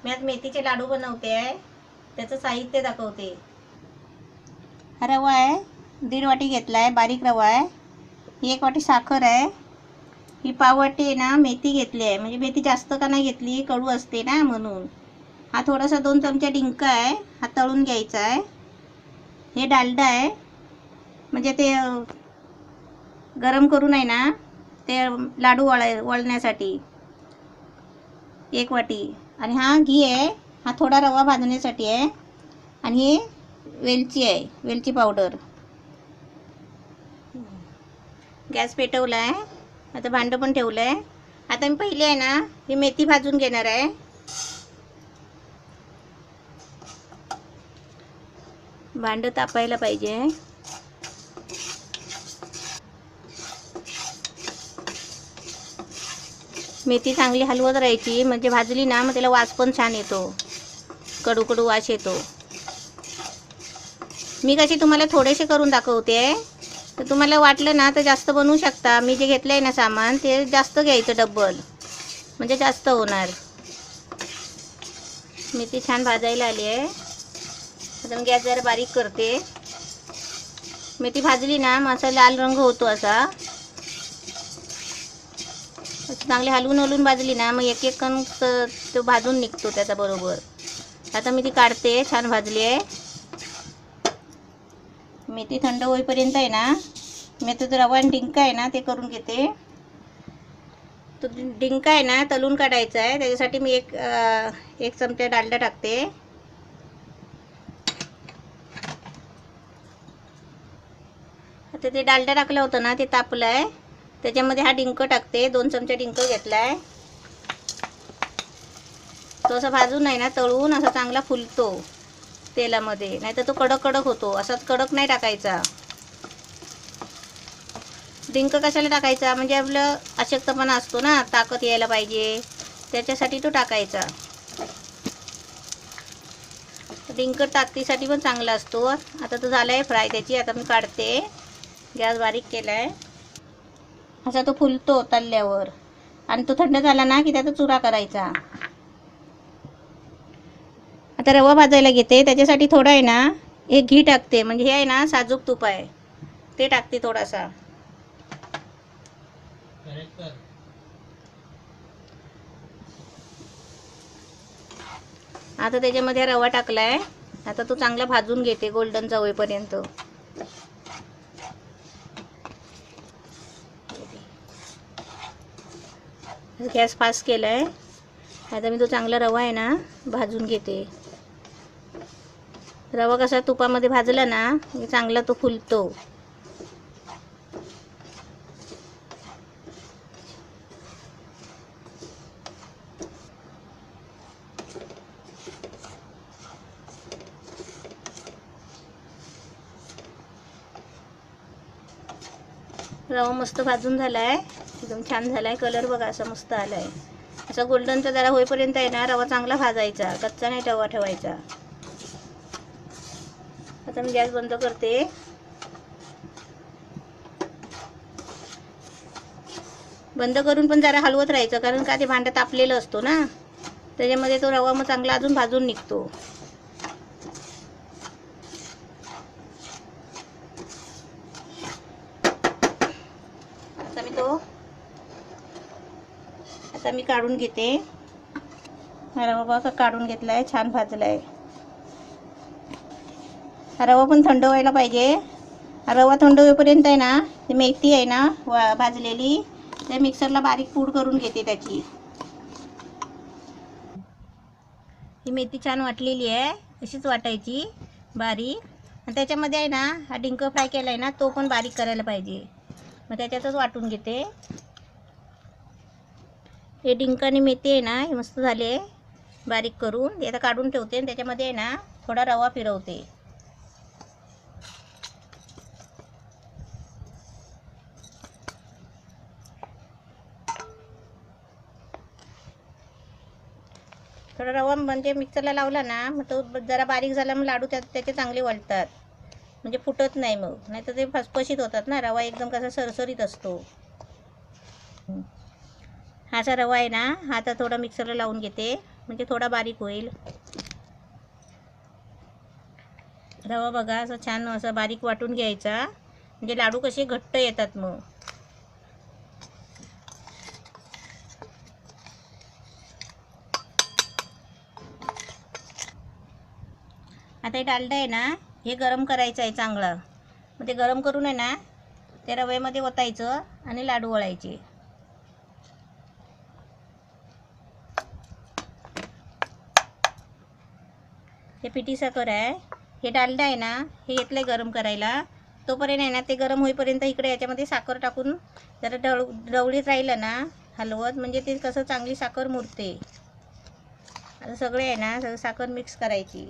मी आज मेथीचे लाडू बनवते आहे. त्याचं साहित्य दाखवते. हा रवा आहे, 1.5 वाटी घेतला आहे, बारीक रवा आहे. ही 1 वाटी साखर आहे. ही पाव वाटी आहे ना मेथी घेतली आहे. म्हणजे मेथी जास्त का नाही घेतली, कडू असते ना म्हणून. हा थोडासा 2 चमचे डिंक आहे, हा तळून घ्यायचा आहे. हे डालडा आहे, म्हणजे ते गरम करून आहे ना ते लाडू वळण्यासाठी 1 वाटी. आणि हा घी आहे, हा थोडा रवा भाजण्यासाठी आहे. आणि हे वेलची आहे, वेलची पावडर. गॅस पेटवला आहे. आता भांडं पण ठेवलं आहे. आता मी पहिले आहे ना ही मेथी भाजून घेणार आहे. भांडं तापायला पाहिजे. मेथी चांगली हलवत राहायची, म्हणजे भाजली ना मग त्याला वास पण छान येतो, कडू कडू वास येतो. मी कशी तुम्हाला थोडेसे करून दाखवते, तर तुम्हाला वाटलं ना तर जास्त बनवू शकता. मी जे घेतलं आहे ना सामान ते जास्त घ्यायचं, डबल, म्हणजे जास्त होणार. मेथी छान भाजायला आली आहे. आता मी गॅस जरा बारीक करते. मेथी भाजली ना मग असा लाल रंग होतो, असा चांगली हलवून हलवून भाजली ना मग एक एक कण तो भाजून निघतो त्याचा बरोबर. आता मी ती काढते. छान भाजली आहे. मेथी थंड होईपर्यंत आहे ना मी तो रवा आणि डिंक आहे ना ते करून घेते. तो डिंक आहे ना तळून काढायचा आहे. त्याच्यासाठी मी एक चमचा डालडा टाकते. आता ते डालडा टाकलं होतं ना ते तापलं आहे. त्याच्यामध्ये हा डिंक टाकते. 2 चमचे डिंक घेतला आहे. तो असा भाजून आहे ना तळून असा चांगला फुलतो तेलामध्ये, नाही तर तो कडक कडक होतो. असाच कडक नाही टाकायचा. डिंक कशाला टाकायचा, म्हणजे आपलं अशक्तपणा असतो ना, ताकद यायला पाहिजे, त्याच्यासाठी तो टाकायचा. डिंक ताकदीसाठी पण चांगला असतो. आता तो झाला आहे फ्राय त्याची. आता मी काढते. गॅस बारीक केला आहे. असा तो फुलतो तळल्यावर. आणि तो थंड झाला ना की त्याचा चुरा करायचा. आता रवा भाजायला घेते. त्याच्यासाठी थोडं आहे ना एक घी टाकते, म्हणजे हे आहे ना साजूक तूप आहे ते टाकते थोडासा. आता त्याच्यामध्ये रवा टाकलाय. आता तो चांगला भाजून घेते गोल्डन होईपर्यंत. गॅस फास्ट केलाय. आता मी तो चांगला रवा आहे ना भाजून घेते. रवा कसा तुपामध्ये भाजला ना की चांगला तो फुलतो. रवा मस्त भाजून झालाय, एकदम छान झालाय. कलर बघा असा मस्त आलाय. असा गोल्डनचा जरा होईपर्यंत आहे ना रवा चांगला भाजायचा, कच्चा नाही रवा ठेवायचा. आता मी गॅस बंद करते. बंद करून पण जरा हलवत राहायचं, कारण का ते भांडं तापलेलं असतो ना, त्याच्यामध्ये तो रवा मग चांगला अजून भाजून निघतो. आता मी काढून घेते. रवा बघा काढून घेतलाय, छान भाजलाय. रवा पण थंड व्हायला पाहिजे. रवा थंड होईपर्यंत आहे ना ते मेथी आहे ना भाजलेली ते मिक्सरला बारीक पूड करून घेते त्याची. ही मेथी छान वाटलेली आहे, अशीच वाटायची बारीक. आणि त्याच्यामध्ये आहे ना हा डिंक फ्राय केला आहे ना तो पण बारीक करायला पाहिजे. मग त्याच्यातच वाटून घेते. हे डिंक आणि मेथी आहे ना हे मस्त झाले बारीक करून. आता काढून ठेवते आणि त्याच्यामध्ये आहे ना थोडा रवा फिरवते. थोडा रवा म्हणजे मिक्सरला लावला ना मग तो जरा बारीक झाला, मग लाडू त्याचे चांगले वळतात, म्हणजे फुटत नाही. मग नाही तर ते फसफशीत होतात ना. रवा एकदम कसा सरसरीत असतो. हा असा रवा आहे ना हा आता थोडा मिक्सरला लावून घेते. म्हणजे थोडा बारीक होईल. रवा बघा असं छान असं बारीक वाटून घ्यायचा, म्हणजे लाडू कसे घट्ट येतात मग. आता हे डालडा आहे ना, हे गरम करायचं आहे चांगलं. मग ते गरम करून आहे ना, ते रव्यामध्ये ओतायचं आणि लाडू वळायचे. हे पिठी साखर आहे, हे डालडा आहे ना, हे घेतलंय गरम करायला. तोपर्यंत आहे ना, ते गरम होईपर्यंत इकडे याच्यामध्ये साखर टाकून जरा ढवळीत राहिलं ना हलवत, म्हणजे ते कसं चांगली साखर मुरते. आता सगळे आहे ना, सगळं साखर मिक्स करायची.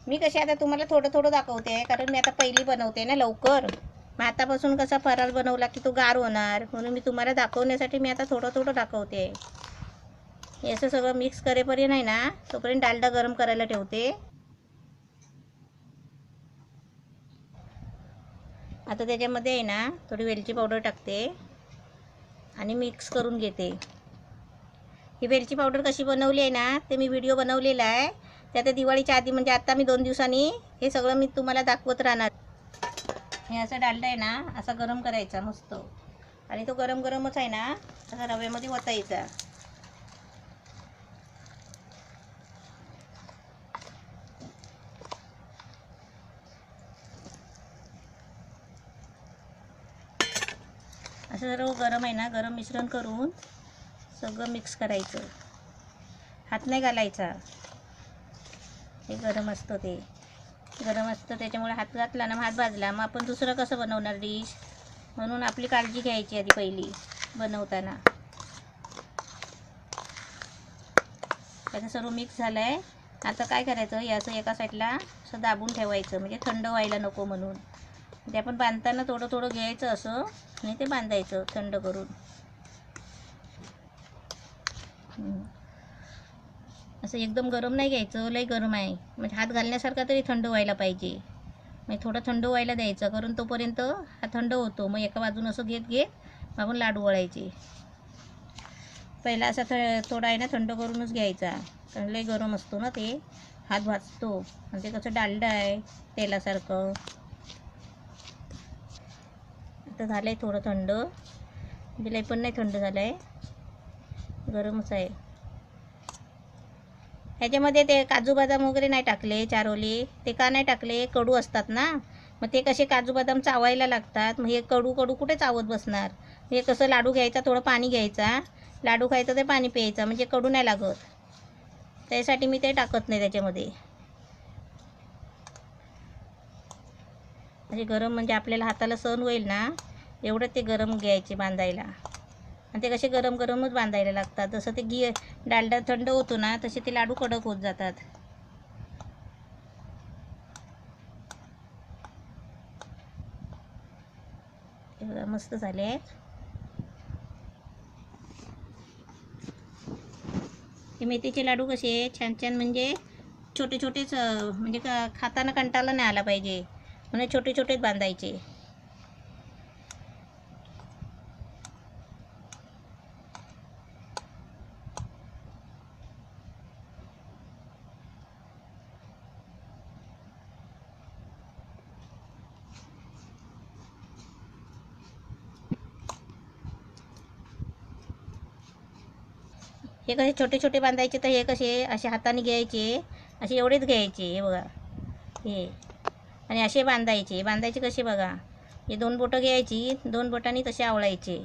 मी कशी आता तुम्हाला थोडं थोडं दाखवते, कारण मी आता पहिली बनवते ना लवकर. मग आतापासून कसा फराळ बनवला की तो गार होणार, म्हणून मी तुम्हाला दाखवण्यासाठी मी आता थोडं थोडं दाखवते. हे असं सगळं मिक्स करेपर्यंत आहे ना, तोपर्यंत डालडा गरम करायला ठेवते. आता त्याच्यामध्ये आहे ना, थोडी वेलची पावडर टाकते आणि मिक्स करून घेते. ही वेलची पावडर कशी बनवली आहे ना, ते मी व्हिडिओ बनवलेला आहे. ते आता दिवाळीच्या आधी, म्हणजे आता मी 2 दिवसांनी हे सगळं मी तुम्हाला दाखवत राहणार. हे असं डालडा आहे ना, असा गरम करायचा मस्त, आणि तो गरम गरमच आहे ना, असा रव्यामध्ये ओतायचा. असं सर्व गरम आहे ना, गरम मिश्रण करून सगळं मिक्स करायचं. हात नाही घालायचा, हे गरम असतं, ते गरम असतं त्याच्यामुळे हात घातला ना, हात भाजला, मग आपण दुसरं कसं बनवणार डिश, म्हणून आपली काळजी घ्यायची आधी पहिली बनवताना. त्याचं सर्व मिक्स झालं आहे. आता काय करायचं, हे असं एका साईडला असं दाबून ठेवायचं, म्हणजे थंड व्हायला नको म्हणून. ते आपण बांधताना थोडं थोडं घ्यायचं असं, आणि ते बांधायचं थंड करून. असं एकदम गरम नाही घ्यायचं, लई गरम आहे म्हणजे हात घालण्यासारखा तरी थंड व्हायला पाहिजे. मग थोडं थंड व्हायला द्यायचं, कारण तोपर्यंत हा थंड होतो. मग एका बाजून असं घेत घेत आपण लाडू वळायचे. पहिला असा थोडा आहे ना थंड करूनच घ्यायचा, कारण लई गरम असतो ना, ते हात भाजतो. आणि ते कसं डालडा आहे तेलासारखं. आता झालं आहे थोडं थंड, म्हणजे लई पण नाही थंड झालं आहे, गरमच आहे. ह्याच्यामध्ये ते काजू बदाम वगैरे नाही टाकले, चारोली ते का नाही टाकले, कडू असतात ना. मग ते कसे काजू बदाम चावायला लागतात, मग हे कडू कडू कुठे चावत बसणार. हे कसं लाडू घ्यायचा, थोडं पाणी घ्यायचा, लाडू खायचं ते पाणी प्यायचं, म्हणजे कडू नाही लागत. त्यासाठी मी ते टाकत नाही त्याच्यामध्ये. म्हणजे गरम म्हणजे आपल्याला हाताला सहन होईल ना, एवढं ते गरम घ्यायचे बांधायला. आणि ते कसे गरम गरमच बांधायला लागतात. जसं ते डालडा थंड होतो ना, तसे ते लाडू कडक होत जातात. मस्त झाले आहेत हे मेथीचे लाडू. कसे छान छान, म्हणजे छोटे छोटेच, म्हणजे खाताना कंटाळा नाही आला पाहिजे म्हणून छोटे छोटेच बांधायचे. हे कसे छोटे छोटे बांधायचे, तर हे कसे असे हाताने घ्यायचे, असे एवढेच घ्यायचे, हे बघा हे, आणि असे बांधायचे. बांधायचे कसे बघा, हे 2 बोटं घ्यायची, 2 बोटांनी तसे आवळायचे.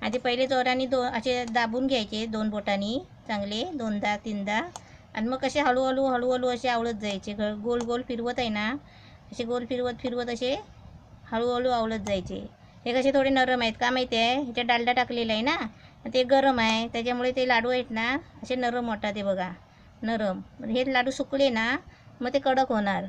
आधी पहिले जोराने असे दाबून घ्यायचे 2 बोटांनी चांगले, 2दा 3दा, आणि मग कसे हळूहळू हळूहळू असे आवळत जायचे. गोल गोल फिरवत आहे ना, असे गोल फिरवत फिरवत असे हळूहळू आवळत जायचे. हे कसे थोडे नरम आहेत, का माहिती आहे, ह्याच्यात डालडा टाकलेला आहे ना, ते गरम आहे, त्याच्यामुळे ते लाडू आहेत ना असे नरम होतात. ते बघा नरम. हे लाडू सुकले ना, मग ते कडक होणार.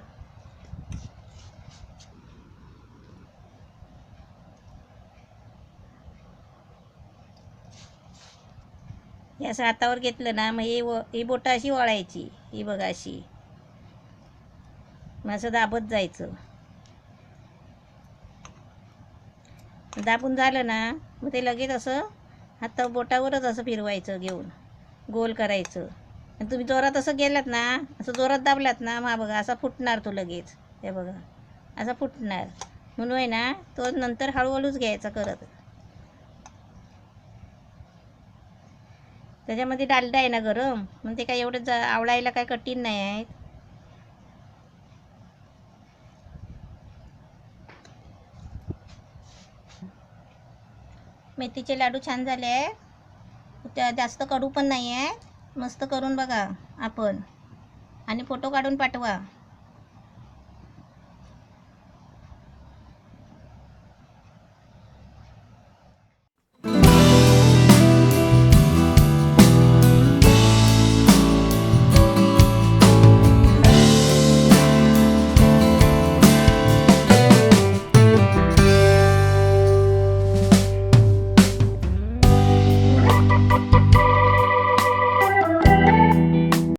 हे असं हातावर घेतलं ना, मग ही बोटं अशी वळायची, ही बघा अशी, मग असं दाबत जायचं. दाबून झालं ना, मग ते लगेच असं हाता बोटावरच असं फिरवायचं घेऊन, गोल करायचं. आणि तुम्ही जोरात असं गेलात ना, असं जोरात दाबलात ना, मग बघा असा फुटणार तो लगेच. हे बघा असा फुटणार. म्हणून आहे ना, तो नंतर हळूहळूच घ्यायचा करत. त्याच्यामध्ये डालडा आहे ना गरम, मग ते काय एवढं आवळायला काय कठीण नाही आहे. मेथीचे लाडू छान झाले आहे. त्या जास्त कडू पण नाही आहे. मस्त करून बघा आपण आणि फोटो काढून पाठवा.